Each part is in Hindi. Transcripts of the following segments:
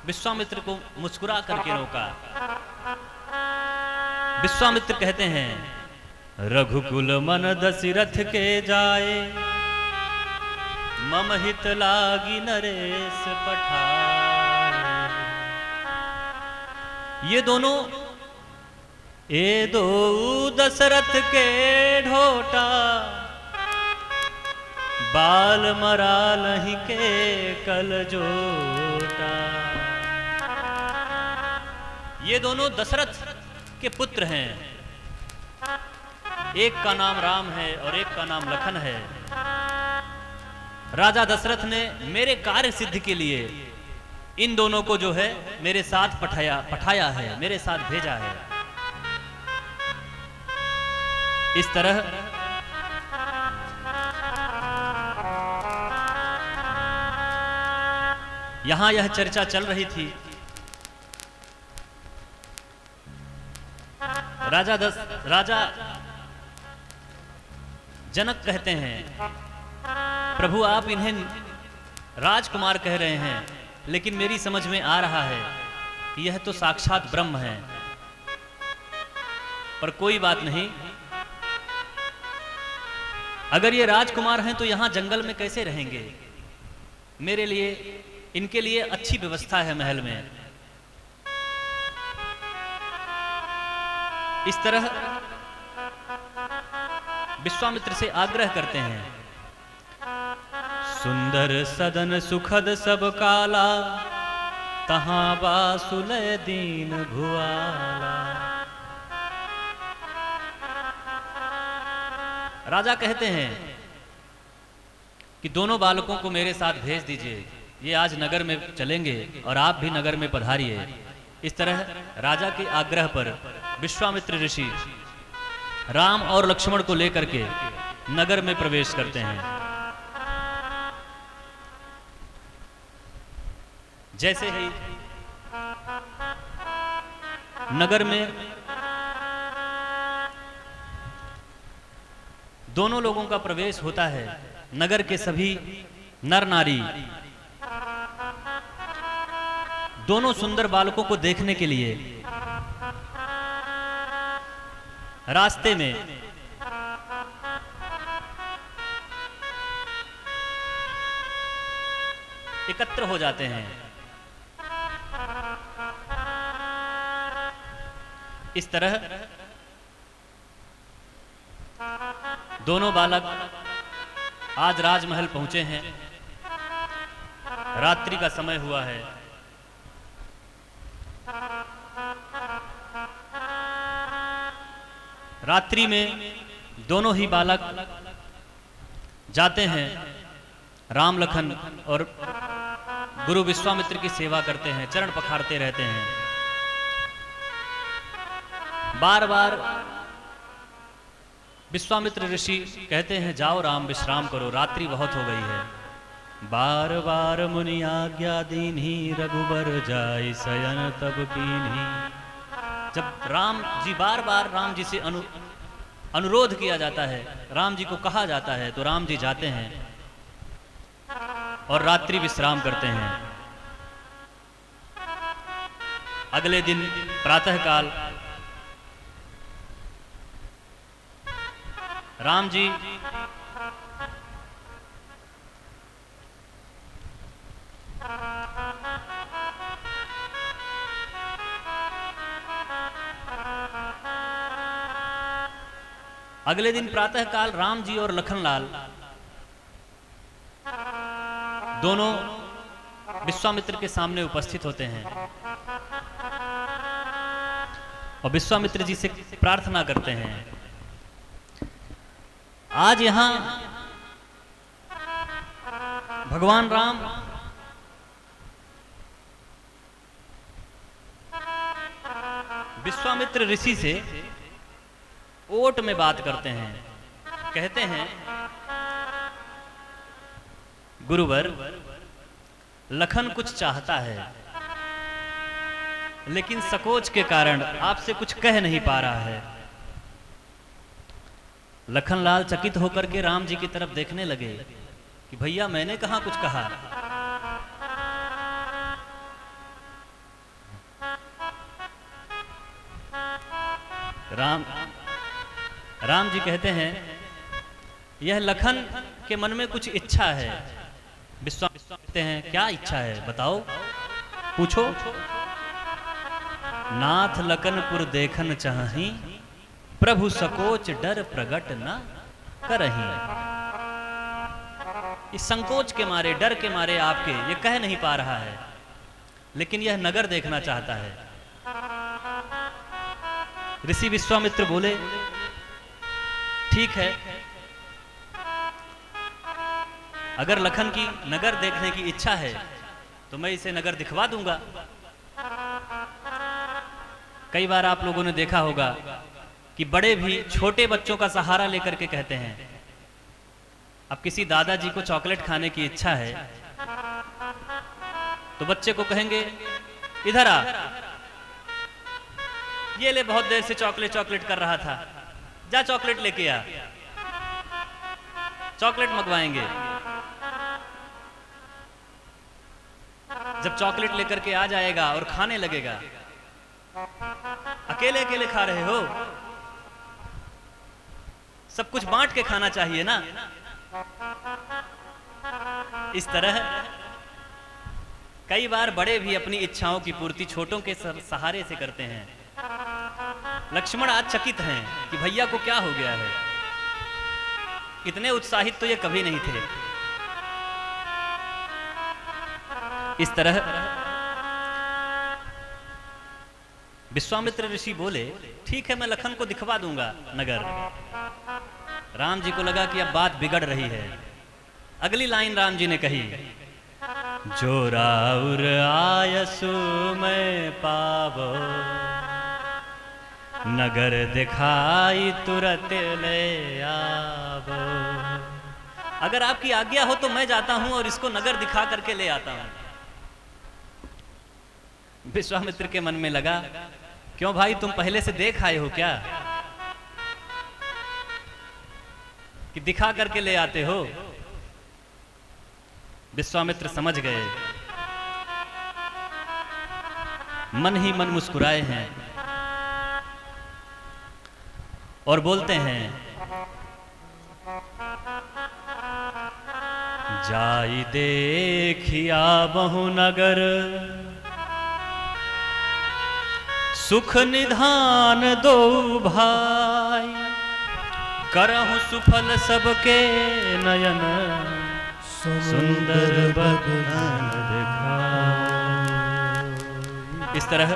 विश्वामित्र को मुस्कुरा करके रोका। विश्वामित्र कहते हैं, रघुकुल मन दशरथ के जाए, मम हित लागी नरेश पठाए। ये दोनों दो दशरथ के ढोटा, बाल मरा लही के कल जोटा। ये दोनों दशरथ के पुत्र हैं। एक का नाम राम है और एक का नाम लखन है। राजा दशरथ ने मेरे कार्य सिद्धि के लिए इन दोनों को जो है मेरे साथ पठाया है, मेरे साथ भेजा है। इस तरह यहां यह चर्चा चल रही थी। राजा जनक कहते हैं, प्रभु आप इन्हें राजकुमार कह रहे हैं, लेकिन मेरी समझ में आ रहा है कि यह तो साक्षात ब्रह्म है। पर कोई बात नहीं, अगर ये राजकुमार हैं तो यहां जंगल में कैसे रहेंगे? मेरे लिए, इनके लिए अच्छी व्यवस्था है महल में। इस तरह विश्वामित्र से आग्रह करते हैं, सुंदर सदन सुखद सब काला, तहां बासुलय दीन भुआला। राजा कहते हैं कि दोनों बालकों को मेरे साथ भेज दीजिए, ये आज नगर में चलेंगे और आप भी नगर में पधारिए। इस तरह राजा के आग्रह पर विश्वामित्र ऋषि राम और लक्ष्मण को लेकर के नगर में प्रवेश करते हैं। जैसे ही नगर में दोनों लोगों का प्रवेश होता है, नगर के सभी नर नारी दोनों सुंदर बालकों को देखने के लिए रास्ते में एकत्र हो जाते हैं। इस तरह दोनों बालक आज राजमहल पहुंचे हैं। रात्रि का समय हुआ है। रात्रि में दोनों ही बालक जाते हैं, राम लखन और गुरु विश्वामित्र की सेवा करते हैं, चरण पखारते रहते हैं। बार बार विश्वामित्र ऋषि कहते हैं, जाओ राम विश्राम करो, रात्रि बहुत हो गई है। बार बार मुनि आज्ञा दीन्ही, रघुबर जाय शयन तब कीन्ही। जब राम जी बार बार राम जी से अनुरोध किया जाता है, राम जी को कहा जाता है, तो राम जी जाते हैं और रात्रि विश्राम करते हैं। अगले दिन प्रातःकाल राम जी प्रातःकाल राम जी और लखनलाल दोनों विश्वामित्र के सामने उपस्थित होते हैं और विश्वामित्र जी से प्रार्थना करते हैं, आज यहां भगवान राम विश्वामित्र ऋषि से ओट में बात करते हैं। कहते हैं, गुरुवर, लखन कुछ चाहता है लेकिन संकोच के कारण आपसे कुछ कह नहीं पा रहा है। लखनलाल चकित होकर के राम जी की तरफ देखने लगे कि भैया मैंने कहां कुछ कहा। राम राम जी कहते हैं, यह लखन के मन में कुछ इच्छा है। विश्वामित्र कहते हैं, क्या इच्छा है बताओ, पूछो। नाथ लखनपुर देखन चाही, प्रभु सकोच डर प्रगट न करही। इस संकोच के मारे, डर के मारे आपके ये कह नहीं पा रहा है, लेकिन यह नगर देखना चाहता है। ऋषि विश्वामित्र बोले, ठीक है, अगर लखन की नगर देखने की इच्छा है तो मैं इसे नगर दिखवा दूंगा। कई बार आप लोगों ने देखा होगा कि बड़े भी छोटे बच्चों का सहारा लेकर के कहते हैं, अब किसी दादाजी को चॉकलेट खाने की इच्छा है तो बच्चे को कहेंगे, इधर आ, ये ले, बहुत देर से चॉकलेट कर रहा था, जा चॉकलेट लेके आ। चॉकलेट मंगवाएंगे। जब चॉकलेट लेकर के आ जाएगा और खाने लगेगा, अकेले अकेले खा रहे हो, सब कुछ बांट के खाना चाहिए ना। इस तरह कई बार बड़े भी अपनी इच्छाओं की पूर्ति छोटों के सहारे से करते हैं। लक्ष्मण आज चकित हैं कि भैया को क्या हो गया है, इतने उत्साहित तो ये कभी नहीं थे। इस तरह विश्वामित्र ऋषि बोले, ठीक है, मैं लखन को दिखवा दूंगा नगर। राम जी को लगा कि अब बात बिगड़ रही है। अगली लाइन राम जी ने कही, जो राउर आयसु मैं पावो, नगर दिखाई तुरंत ले आवो। अगर आपकी आज्ञा हो तो मैं जाता हूं और इसको नगर दिखा करके ले आता हूं। विश्वामित्र के मन में लगा, क्यों भाई, तुम पहले से देख आए हो क्या कि दिखा करके ले आते हो? विश्वामित्र समझ गए, मन ही मन मुस्कुराए हैं और बोलते हैं, जाई देखिया बहु नगर, सुख निधान दो भाई, करहु सुफल सबके नयन, सुंदर बदन दिखाई। इस तरह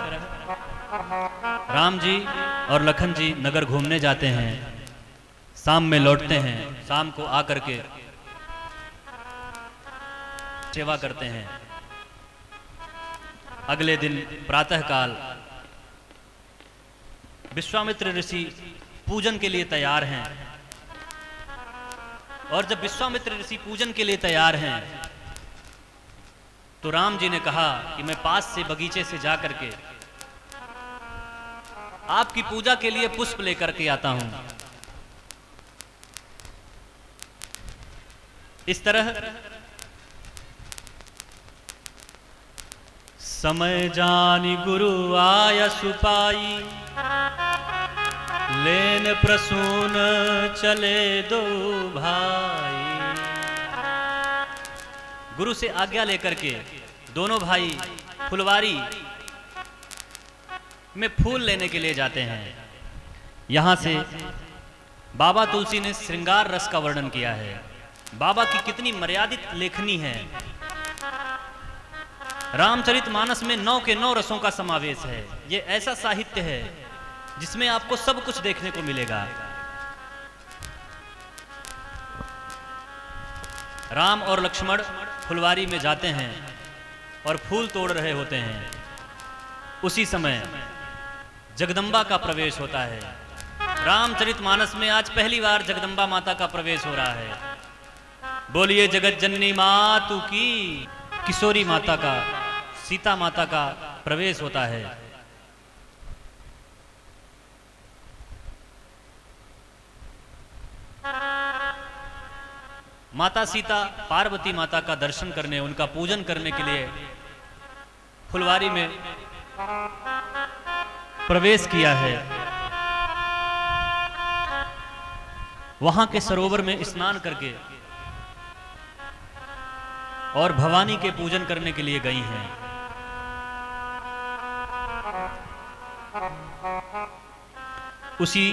राम जी और लखन जी नगर घूमने जाते हैं, शाम में लौटते हैं, शाम को आकर के सेवा करते हैं। अगले दिन प्रातःकाल विश्वामित्र ऋषि पूजन के लिए तैयार हैं, और जब विश्वामित्र ऋषि पूजन के लिए तैयार हैं तो राम जी ने कहा कि मैं पास से बगीचे से जाकर के आपकी पूजा के लिए पुष्प लेकर के आता हूं। इस तरह समय जानी गुरु आया सुपाई, लेन प्रसून चले दो भाई। गुरु से आज्ञा लेकर के दोनों भाई फुलवारी में फूल लेने के लिए जाते हैं। यहां से बाबा तुलसी ने श्रृंगार रस का वर्णन किया है। बाबा की कितनी मर्यादित लेखनी है। रामचरितमानस में 9 के 9 रसों का समावेश है। ये ऐसा साहित्य है जिसमें आपको सब कुछ देखने को मिलेगा। राम और लक्ष्मण फुलवारी में जाते हैं और फूल तोड़ रहे होते हैं। उसी समय जगदम्बा का प्रवेश होता है। रामचरितमानस में आज पहली बार जगदम्बा माता का प्रवेश हो रहा है। बोलिए जगत जननी मातु की। किशोरी माता का, सीता माता का प्रवेश होता है। माता सीता पार्वती माता का दर्शन करने, उनका पूजन करने के लिए फुलवारी में प्रवेश किया है। वहां के सरोवर में स्नान करके और भवानी के पूजन करने के लिए गई हैं। उसी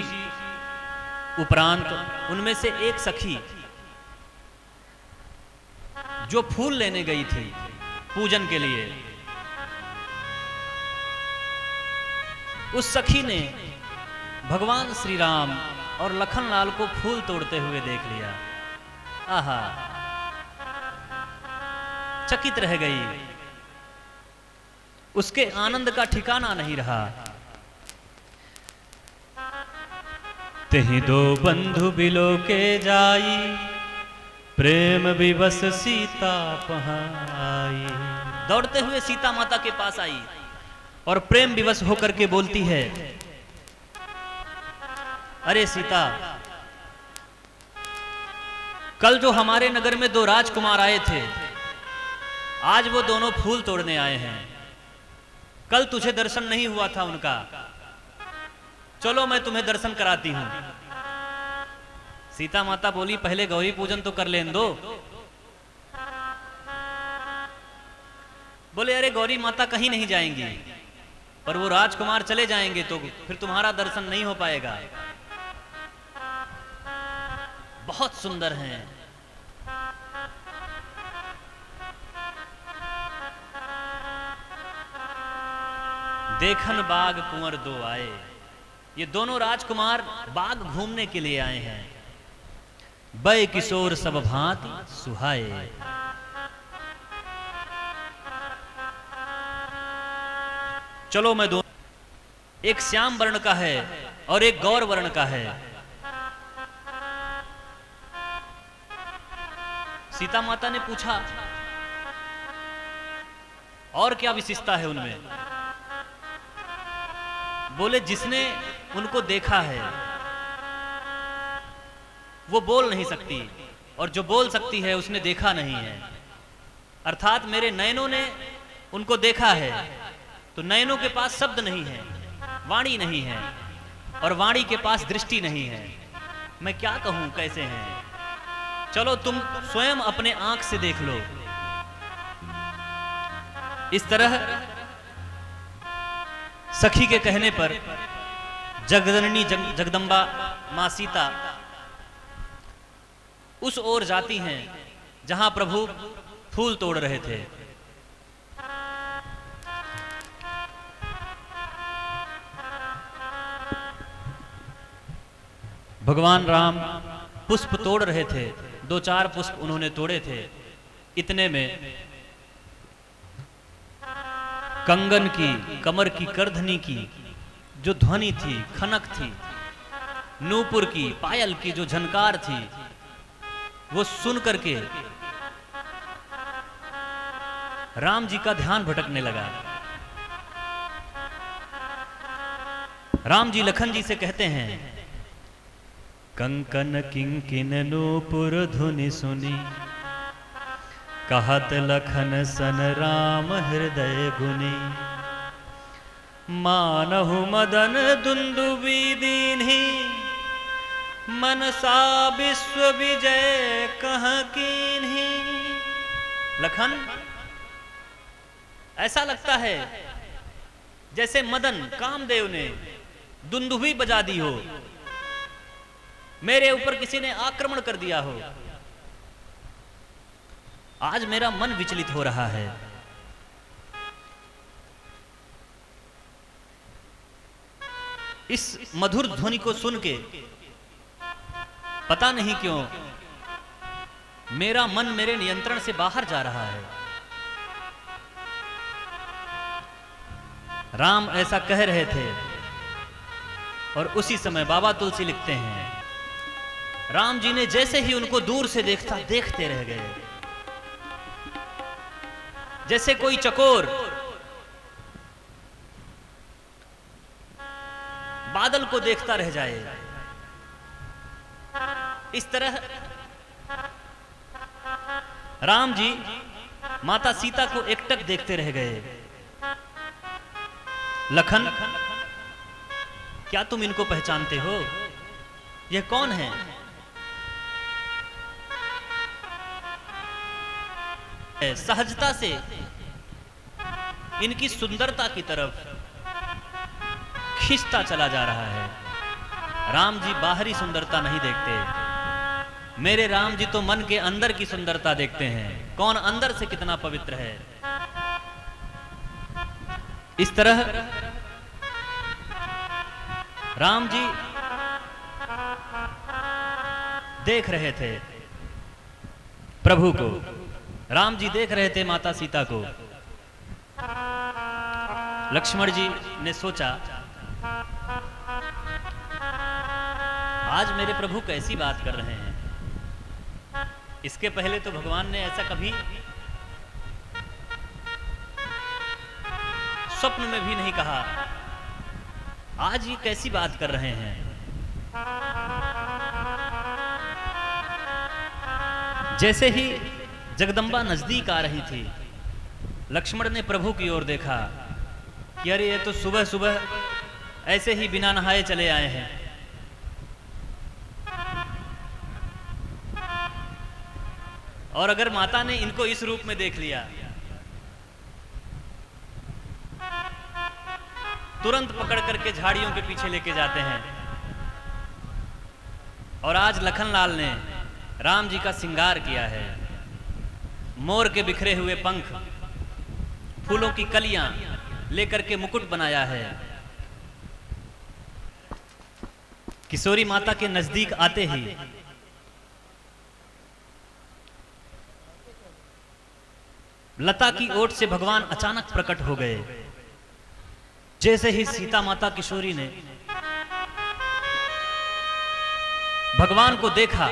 उपरांत उनमें से एक सखी जो फूल लेने गई थी पूजन के लिए, उस सखी ने भगवान श्री राम और लखनलाल को फूल तोड़ते हुए देख लिया। आहा, चकित रह गई, उसके आनंद का ठिकाना नहीं रहा। तेहि दो बंधु बिलो के जाई, प्रेम विवश सीता पहाई। दौड़ते हुए सीता माता के पास आई और प्रेम विवश होकर के बोलती है, अरे सीता, कल जो हमारे नगर में दो राजकुमार आए थे, आज वो दोनों फूल तोड़ने आए हैं। कल तुझे दर्शन नहीं हुआ था उनका, चलो मैं तुम्हें दर्शन कराती हूं। सीता माता बोली, पहले गौरी पूजन तो कर लें दो। बोले, अरे गौरी माता कहीं नहीं जाएंगी, पर वो राजकुमार चले जाएंगे तो फिर तुम्हारा दर्शन नहीं हो पाएगा। बहुत सुंदर हैं। देखन बाग कुंवर दो आए। ये दोनों राजकुमार बाग घूमने के लिए आए हैं। बै किशोर सब भांति सुहाए। चलो मैं दो, एक श्याम वर्ण का है और एक गौर वर्ण का है। सीता माता ने पूछा, और क्या विशेषता है उनमें? बोले, जिसने उनको देखा है वो बोल नहीं सकती, और जो बोल सकती है उसने देखा नहीं है। अर्थात मेरे नयनों ने उनको देखा है, तो नयनों के पास शब्द नहीं है, वाणी नहीं है, और वाणी के पास दृष्टि नहीं है। मैं क्या कहूं कैसे हैं? चलो तुम स्वयं अपने आंख से देख लो। इस तरह सखी के कहने पर जगदननी जगदम्बा मां सीता उस ओर जाती हैं जहां प्रभु फूल तोड़ रहे थे। भगवान राम पुष्प तोड़ रहे थे, 2-4 पुष्प उन्होंने तोड़े थे। इतने में कंगन की, कमर की करधनी की जो ध्वनि थी, खनक थी, नूपुर की, पायल की जो झनकार थी, वो सुन करके राम जी का ध्यान भटकने लगा। राम जी लखन जी से कहते हैं, कंकन किंकिन नूपुर धुनि सुनी, कहत लखन सन राम हृदय गुनी। मानहु मदन दुंदुबी दीन्ही, मनसा विश्व विजय कह कीन्ही। लखन, ऐसा लगता है जैसे मदन कामदेव ने दुंदुबी बजा दी हो, मेरे ऊपर किसी ने आक्रमण कर दिया हो। आज मेरा मन विचलित हो रहा है। इस मधुर ध्वनि को सुन के पता नहीं क्यों मेरा मन मेरे नियंत्रण से बाहर जा रहा है। राम ऐसा कह रहे थे और उसी समय बाबा तुलसी लिखते हैं, राम जी ने जैसे ही उनको दूर से देखता, देखते रह गए, जैसे कोई चकोर बादल को देखता रह जाए। इस तरह राम जी माता सीता को एकटक देखते रह गए। लखन, क्या तुम इनको पहचानते हो? यह कौन है? सहजता से इनकी सुंदरता की तरफ खींचता चला जा रहा है। राम जी बाहरी सुंदरता नहीं देखते, मेरे राम जी तो मन के अंदर की सुंदरता देखते हैं, कौन अंदर से कितना पवित्र है। इस तरह राम जी देख रहे थे प्रभु को, राम जी देख रहे थे माता सीता को। लक्ष्मण जी ने सोचा, आज मेरे प्रभु कैसी बात कर रहे हैं, इसके पहले तो भगवान ने ऐसा कभी स्वप्न में भी नहीं कहा, आज ये कैसी बात कर रहे हैं। जैसे ही जगदम्बा नजदीक आ रही थी, लक्ष्मण ने प्रभु की ओर देखा कि अरे ये तो सुबह सुबह ऐसे ही बिना नहाए चले आए हैं। और अगर माता ने इनको इस रूप में देख लिया, तुरंत पकड़ करके झाड़ियों के पीछे लेके जाते हैं। और आज लखनलाल ने राम जी का श्रृंगार किया है, मोर के बिखरे हुए पंख, फूलों की कलियां लेकर के मुकुट बनाया है। किशोरी माता के नजदीक आते ही लता की ओट से भगवान अचानक प्रकट हो गए। जैसे ही सीता माता किशोरी ने भगवान को देखा,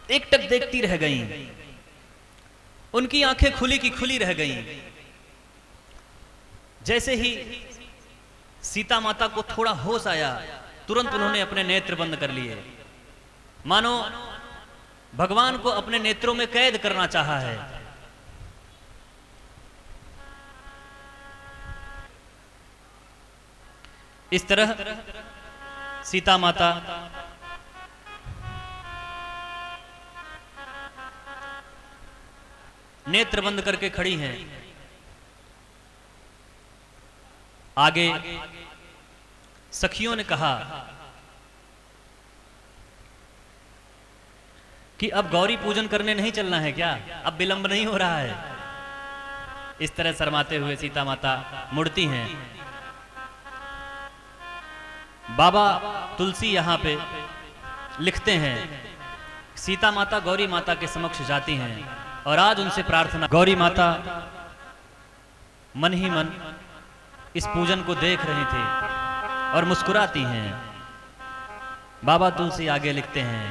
एकटक देखती रह गईं, उनकी आंखें खुली की खुली रह गईं। जैसे ही सीता माता को थोड़ा होश आया, तुरंत उन्होंने अपने नेत्र बंद कर लिए, मानो भगवान को अपने नेत्रों में कैद करना चाहा है। इस तरह सीता माता नेत्र बंद करके खड़ी हैं। आगे सखियों ने कहा कि अब गौरी पूजन करने नहीं चलना है क्या, अब विलंब नहीं हो रहा है। इस तरह शर्माते हुए सीता माता मुड़ती हैं। बाबा तुलसी यहां पे लिखते हैं, सीता माता गौरी माता के समक्ष जाती हैं और आज उनसे प्रार्थना, गौरी माता मन ही मन इस पूजन को देख रही थी और मुस्कुराती हैं। बाबा तुलसी आगे लिखते हैं,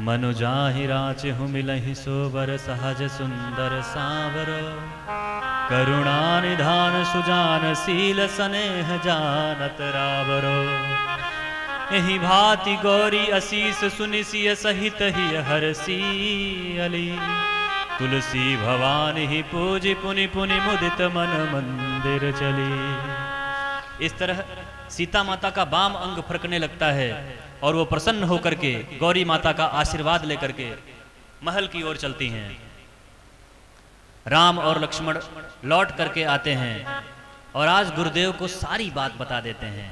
मनु जाहि राच हूँ मिलहि सोबर सहज सुंदर सांवर, करुणा निधान सुजान शील स्नेह जानत रावरो, एहि भांति गौरी असीस सुनिसिय सहित ही हरसी अली, तुलसी भवानी ही पूजी पुनि पुनि मुदित मन मंदिर चली। इस तरह सीता माता का बाम अंग फरकने लगता है और वो प्रसन्न होकर के गौरी माता का आशीर्वाद लेकर के महल की ओर चलती हैं। राम और लक्ष्मण लौट करके आते हैं और आज गुरुदेव को सारी बात बता देते हैं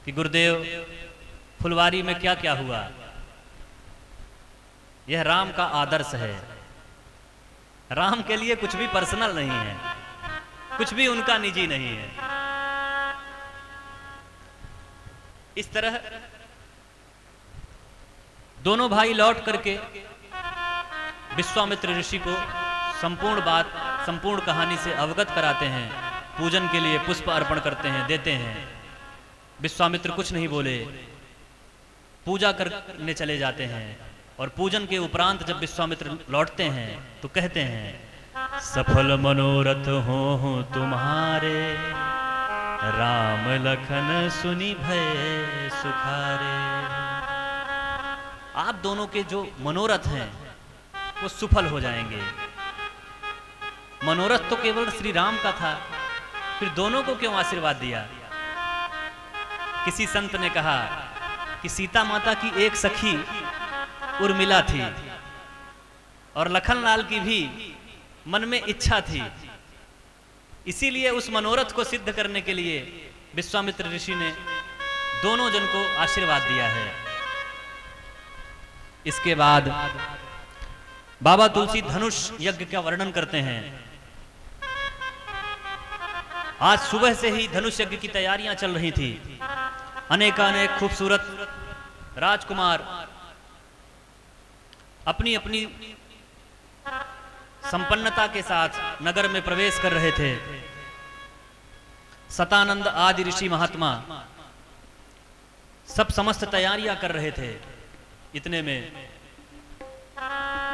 कि गुरुदेव फुलवारी में क्या क्या हुआ। यह राम का आदर्श है, राम के लिए कुछ भी पर्सनल नहीं है, कुछ भी उनका निजी नहीं है। इस तरह दोनों भाई लौट करके विश्वामित्र ऋषि को संपूर्ण बात, संपूर्ण कहानी से अवगत कराते हैं। पूजन के लिए पुष्प अर्पण करते हैं, देते हैं। विश्वामित्र कुछ नहीं बोले, पूजा करने चले जाते हैं। और पूजन के उपरांत जब विश्वामित्र लौटते हैं तो कहते हैं, सफल मनोरथ हो तुम्हारे, राम लखन सुनी भय सुखारे। आप दोनों के जो मनोरथ हैं वो सफल हो जाएंगे। मनोरथ तो केवल श्री राम का था, फिर दोनों को क्यों आशीर्वाद दिया। किसी संत ने कहा कि सीता माता की एक सखी उर्मिला थी, और लखनलाल की भी मन में इच्छा थी। इसीलिए उस मनोरथ को सिद्ध करने के लिए विश्वामित्र ऋषि ने दोनों जन को आशीर्वाद दिया है। इसके बाद बाबा तुलसी धनुष यज्ञ का वर्णन करते हैं। आज सुबह से ही धनुष यज्ञ की तैयारियां चल रही थी। अनेकानेक खूबसूरत राजकुमार अपनी अपनी संपन्नता के साथ नगर में प्रवेश कर रहे थे। सतानंद आदि ऋषि महात्मा सब समस्त तैयारियां कर रहे थे। इतने में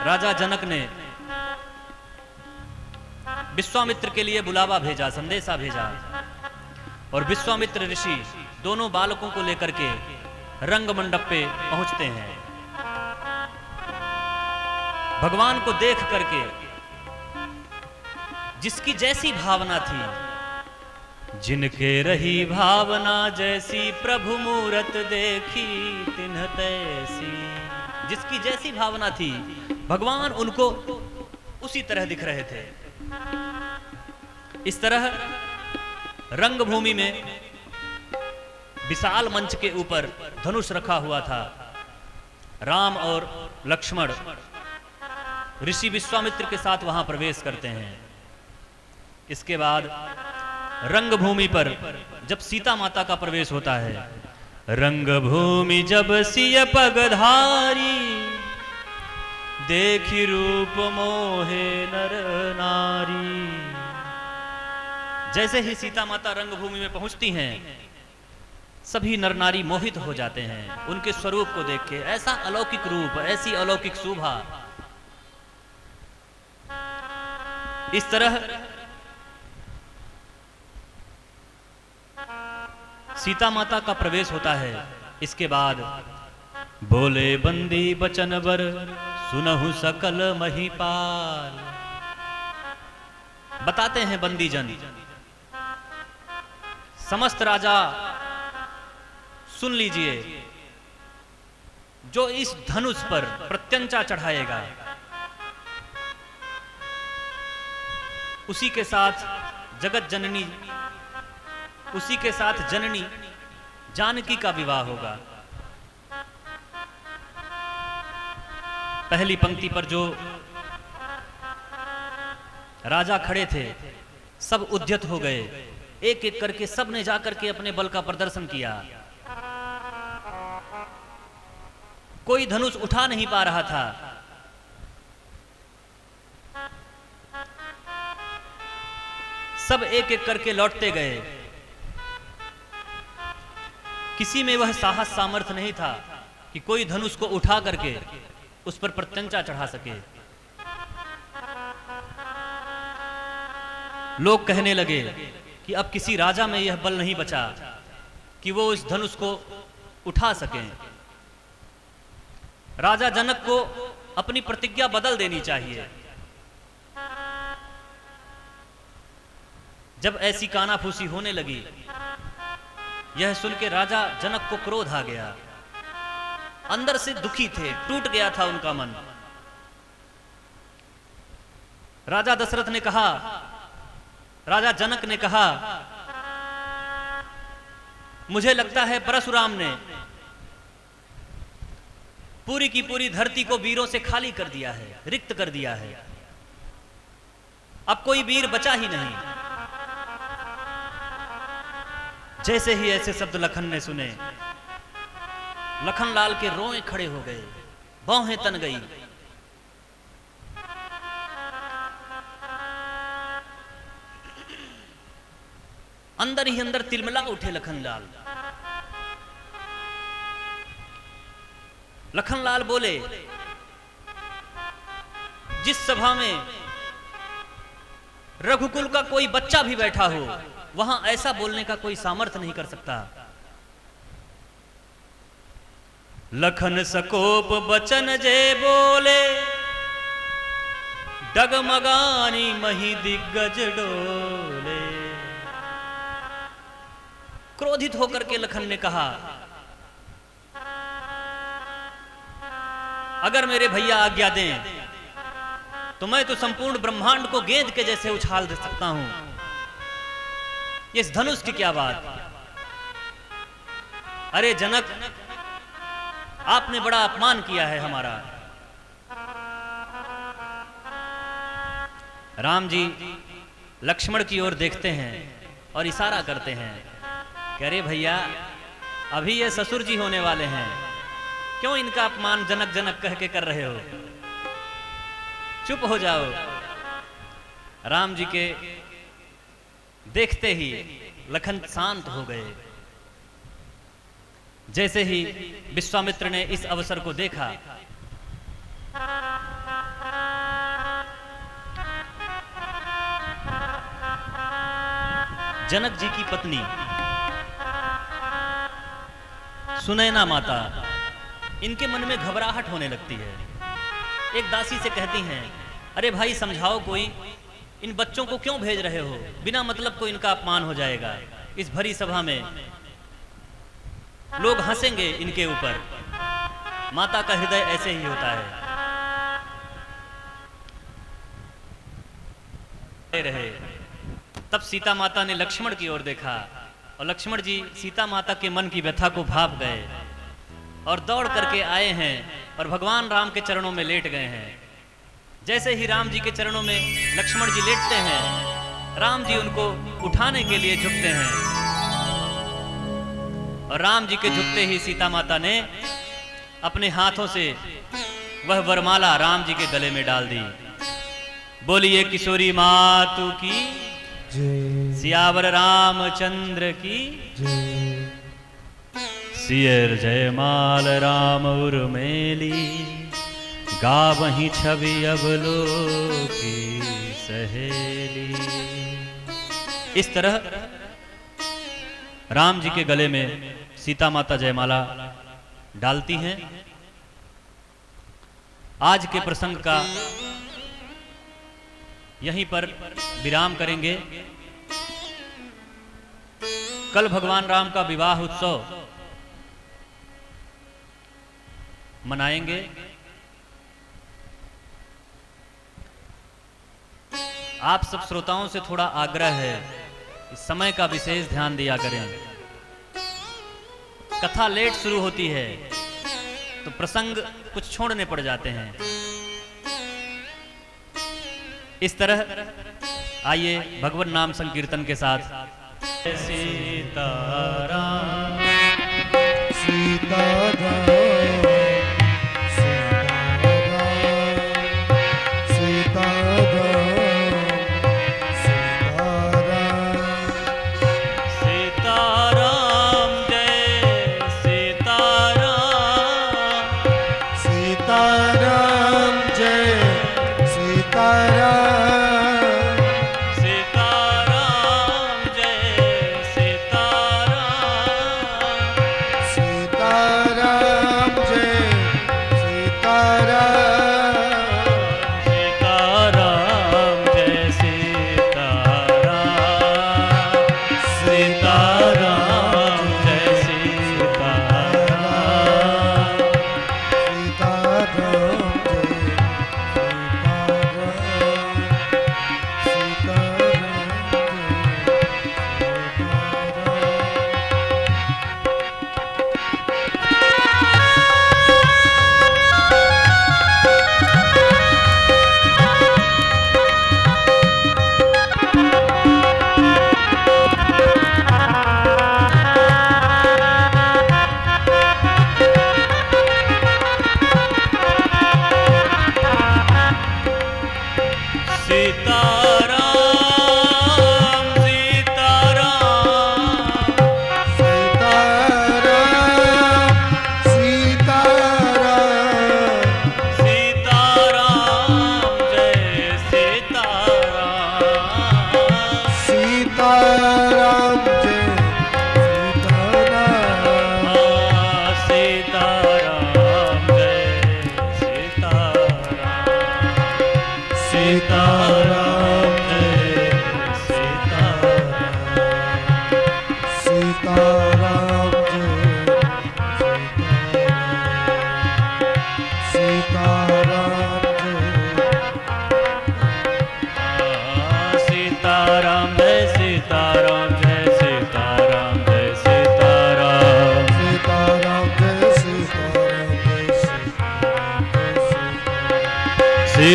राजा जनक ने विश्वामित्र के लिए बुलावा भेजा, संदेशा भेजा, और विश्वामित्र ऋषि दोनों बालकों को लेकर के रंग मंडप पे पहुंचते हैं। भगवान को देख करके जिसकी जैसी भावना थी, जिनके रही भावना जैसी, प्रभु मूरत देखी तिन्ह तैसी। जिसकी जैसी भावना थी भगवान उनको उसी तरह दिख रहे थे। इस तरह रंगभूमि में विशाल मंच के ऊपर धनुष रखा हुआ था। राम और लक्ष्मण ऋषि विश्वामित्र के साथ वहां प्रवेश करते हैं। इसके बाद रंगभूमि पर जब सीता माता का प्रवेश होता है, रंगभूमि जब सिय पगधारी, देखी रूप मोहे नर नारी। जैसे ही सीता माता रंगभूमि में पहुंचती हैं, सभी नर नारी मोहित हो जाते हैं उनके स्वरूप को देख के। ऐसा अलौकिक रूप, ऐसी अलौकिक शोभा। इस तरह सीता माता का प्रवेश होता है। इसके बाद बोले बंदी बचन बर, सुनहु सकल महिपाल। बताते हैं बंदी जन, समस्त राजा सुन लीजिए, जो इस धनुष पर प्रत्यंचा चढ़ाएगा उसी के साथ जगत जननी, उसी के साथ जननी जानकी का विवाह होगा। पहली पंक्ति पर जो राजा खड़े थे सब उद्यत हो गए। एक एक करके सब ने जाकर के अपने बल का प्रदर्शन किया। कोई धनुष उठा नहीं पा रहा था। सब एक एक करके लौटते गए। किसी में वह साहस सामर्थ्य नहीं था कि कोई धनुष को उठा करके उस पर प्रत्यंचा चढ़ा सके। लोग कहने लगे कि अब किसी राजा में यह बल नहीं बचा कि वो इस धनुष को उठा सके। राजा जनक को अपनी प्रतिज्ञा बदल देनी चाहिए। जब ऐसी कानाफूसी होने लगी, यह सुन के राजा जनक को क्रोध आ गया। अंदर से दुखी थे, टूट गया था उनका मन। राजा दशरथ ने कहा, राजा जनक ने कहा, मुझे लगता है परशुराम ने पूरी की पूरी धरती को वीरों से खाली कर दिया है, रिक्त कर दिया है। अब कोई वीर बचा ही नहीं। जैसे ही ऐसे शब्द लखन ने सुने, लखनलाल के रोए खड़े हो गए, बाहें तन गई। अंदर ही अंदर तिलमिला उठे लखनलाल। लखनलाल बोले, जिस सभा में रघुकुल का कोई बच्चा भी बैठा हो, वहां ऐसा बोलने का कोई सामर्थ्य नहीं कर सकता। लखन सकोप बचन जे बोले, डगमगानी मही दिग्गज डोले। क्रोधित होकर के लखन ने कहा, अगर मेरे भैया आज्ञा दें तो मैं तो संपूर्ण ब्रह्मांड को गेंद के जैसे उछाल दे सकता हूं। इस धनुष की क्या बात। अरे जनक, आपने बड़ा अपमान किया है हमारा। राम जी लक्ष्मण की ओर देखते हैं और इशारा करते हैं कि अरे भैया, अभी ये ससुर जी होने वाले हैं, क्यों इनका अपमान जनक जनक कह के कर रहे हो? चुप हो जाओ। राम जी के देखते ही लखन शांत हो गए। जैसे ही विश्वामित्र ने इस अवसर को देखा, जनक जी की पत्नी सुनैना माता, इनके मन में घबराहट होने लगती है। एक दासी से कहती हैं, अरे भाई समझाओ कोई, इन बच्चों को क्यों भेज रहे हो? बिना मतलब को इनका अपमान हो जाएगा। इस भरी सभा में लोग हंसेंगे इनके ऊपर। माता का हृदय ऐसे ही होता है। रहे तब सीता माता ने लक्ष्मण की ओर देखा और लक्ष्मण जी सीता माता के मन की व्यथा को भाप गए और दौड़ करके आए हैं और भगवान राम के चरणों में लेट गए हैं। जैसे ही राम जी के चरणों में लक्ष्मण जी लेटते हैं, राम जी उनको उठाने के लिए झुकते हैं और राम जी के झुकते ही सीता माता ने अपने हाथों से वह वरमाला राम जी के गले में डाल दी। बोलिए किशोरी मातु की जय, सियावर रामचंद्र की जय। सियर जयमाल राम उर्मेली, गावहीं छवि अबलो की सहेली। इस तरह राम जी के गले में सीता माता जयमाला डालती हैं। आज के प्रसंग का यहीं पर विराम करेंगे। कल भगवान राम का विवाह उत्सव मनाएंगे। आप सब श्रोताओं से थोड़ा आग्रह है, इस समय का विशेष ध्यान दिया करें। कथा लेट शुरू होती है तो प्रसंग कुछ छोड़ने पड़ जाते हैं। इस तरह आइए भगवान नाम संकीर्तन के साथ। सीताराम सीताराम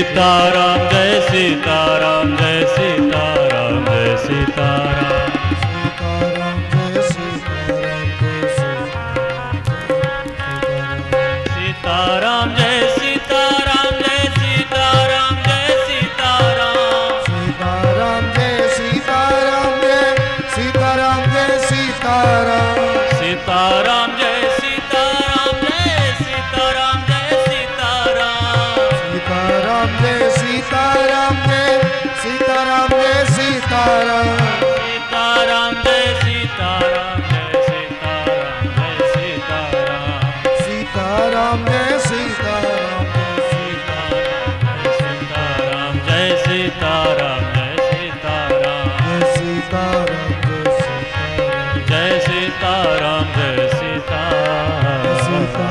सीताराम जय सीताराम जय सीताराम जय सीताराम सीताराम जय सीताराम जय सीताराम जय सीताराम सीताराम जय सीताराम जय सीताराम जय सीताराम